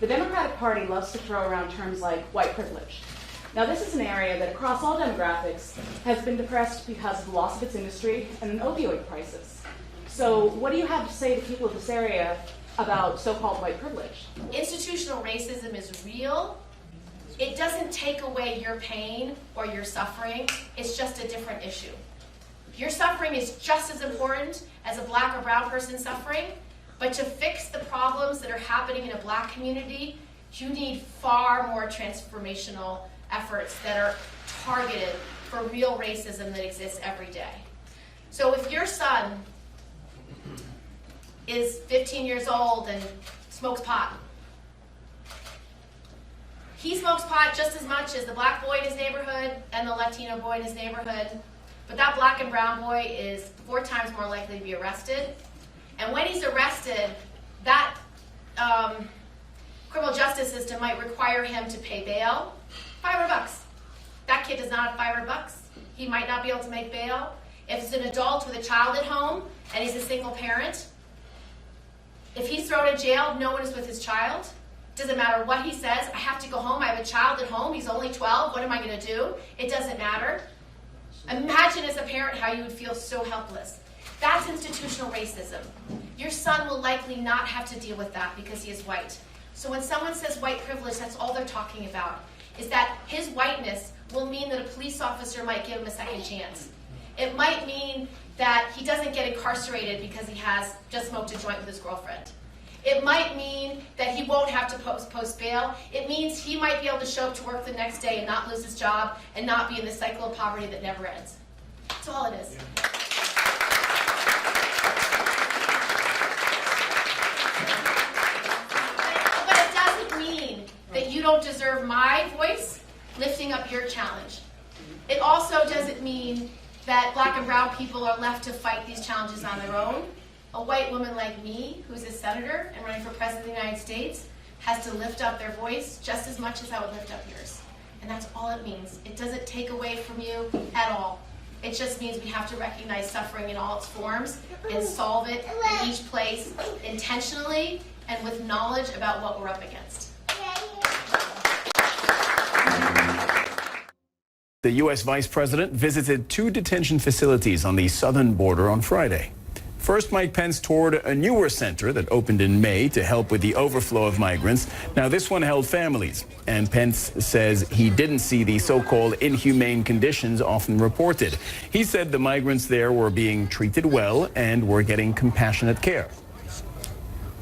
The Democratic Party loves to throw around terms like white privilege. Now, this is an area that across all demographics has been depressed because of the loss of its industry and an opioid crisis. So what do you have to say to people of this area about so-called white privilege? Institutional racism is real. It doesn't take away your pain or your suffering. It's just a different issue. Your suffering is just as important as a black or brown person suffering, but to fix the problems that are happening in a black community, you need far more transformational efforts that are targeted for real racism that exists every day. So if your son is 15 years old and smokes pot, he smokes pot just as much as the black boy in his neighborhood and the Latino boy in his neighborhood, but that black and brown boy is 4 times more likely to be arrested. And when he's arrested, that criminal justice system might require him to pay bail, $500. That kid does not have $500. He might not be able to make bail. If it's an adult with a child at home and he's a single parent, if he's thrown in jail, no one is with his child. Doesn't matter what he says. I have to go home. I have a child at home. He's only 12. What am I going to do? It doesn't matter. Imagine as a parent how you would feel so helpless. That's institutional racism. Your son will likely not have to deal with that because he is white. So when someone says white privilege, that's all they're talking about, is that his whiteness will mean that a police officer might give him a second chance. It might mean that he doesn't get incarcerated because he has just smoked a joint with his girlfriend. It might mean that he won't have to post bail. It means he might be able to show up to work the next day and not lose his job and not be in the cycle of poverty that never ends. That's all it is. But it doesn't mean that you don't deserve my voice lifting up your challenge. It also doesn't mean that black and brown people are left to fight these challenges on their own. A white woman like me, who's a senator and running for president of the United States, has to lift up their voice just as much as I would lift up yours. And that's all it means. It doesn't take away from you at all. It just means we have to recognize suffering in all its forms and solve it in each place intentionally and with knowledge about what we're up against. The U.S. Vice President visited 2 detention facilities on the southern border on Friday. First, Mike Pence toured a newer center that opened in May to help with the overflow of migrants. Now, this one held families, and Pence says he didn't see the so-called inhumane conditions often reported. He said the migrants there were being treated well and were getting compassionate care.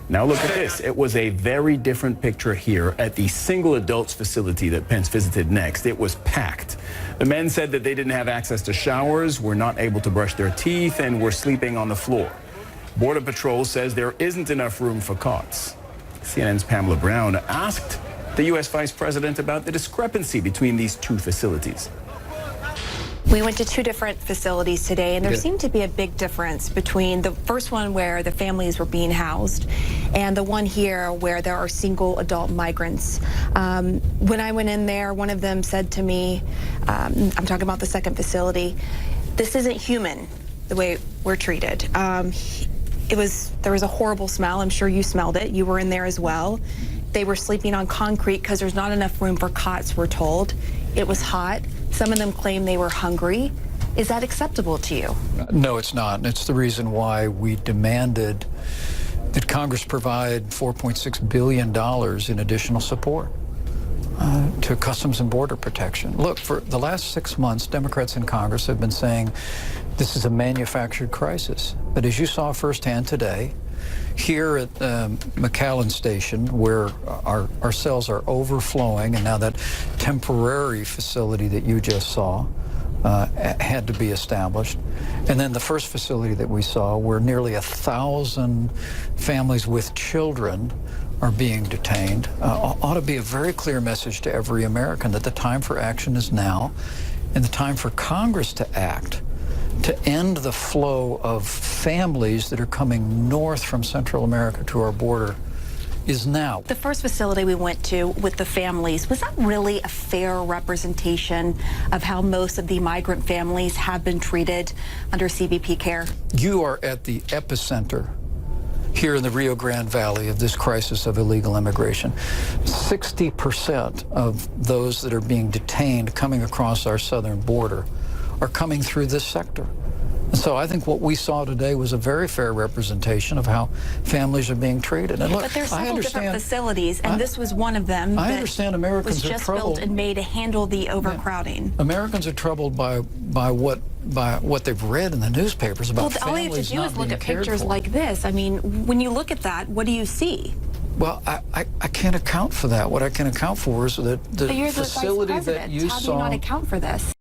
Now look at this. It was a very different picture here at the single adults facility that Pence visited next. It was packed. The men said that they didn't have access to showers, were not able to brush their teeth, and were sleeping on the floor. Border Patrol says there isn't enough room for cots. CNN's Pamela Brown asked the U.S. Vice President about the discrepancy between these 2 facilities. We went to 2 different facilities today, and there seemed to be a big difference between the first one where the families were being housed and the one here where there are single adult migrants. When I went in there, one of them said to me, I'm talking about the second facility, this isn't human, the way we're treated. There was a horrible smell. I'm sure you smelled it. You were in there as well. They were sleeping on concrete because there's not enough room for cots, we're told. It was hot. Some of them claim they were hungry. Is that acceptable to you? No, it's not. And it's the reason why we demanded that Congress provide $4.6 billion in additional support to Customs and Border Protection. Look, for the last 6 months, Democrats in Congress have been saying this is a manufactured crisis. But as you saw firsthand today, here at McAllen Station, where our cells are overflowing, and now that temporary facility that you just saw had to be established. And then the first facility that we saw, where nearly 1,000 families with children are being detained, ought to be a very clear message to every American that the time for action is now, and the time for Congress to act to end the flow of families that are coming north from Central America to our border is now. The first facility we went to with the families, was that really a fair representation of how most of the migrant families have been treated under CBP care? You are at the epicenter here in the Rio Grande Valley of this crisis of illegal immigration. 60% of those that are being detained coming across our southern border are coming through this sector. And so I think what we saw today was a very fair representation of how families are being treated. And look, But there's I several different understand facilities, and this was one of them. I understand Americans was are just troubled. built and made to handle the overcrowding. Americans are troubled by what they've read in the newspapers about Well, all you have to families do not is look being at cared pictures for. like this. I mean, when you look at that, what do you see? Well, I can't account for that. What I can account for is that the But you're the vice facility that president. you How do saw. you not account for this?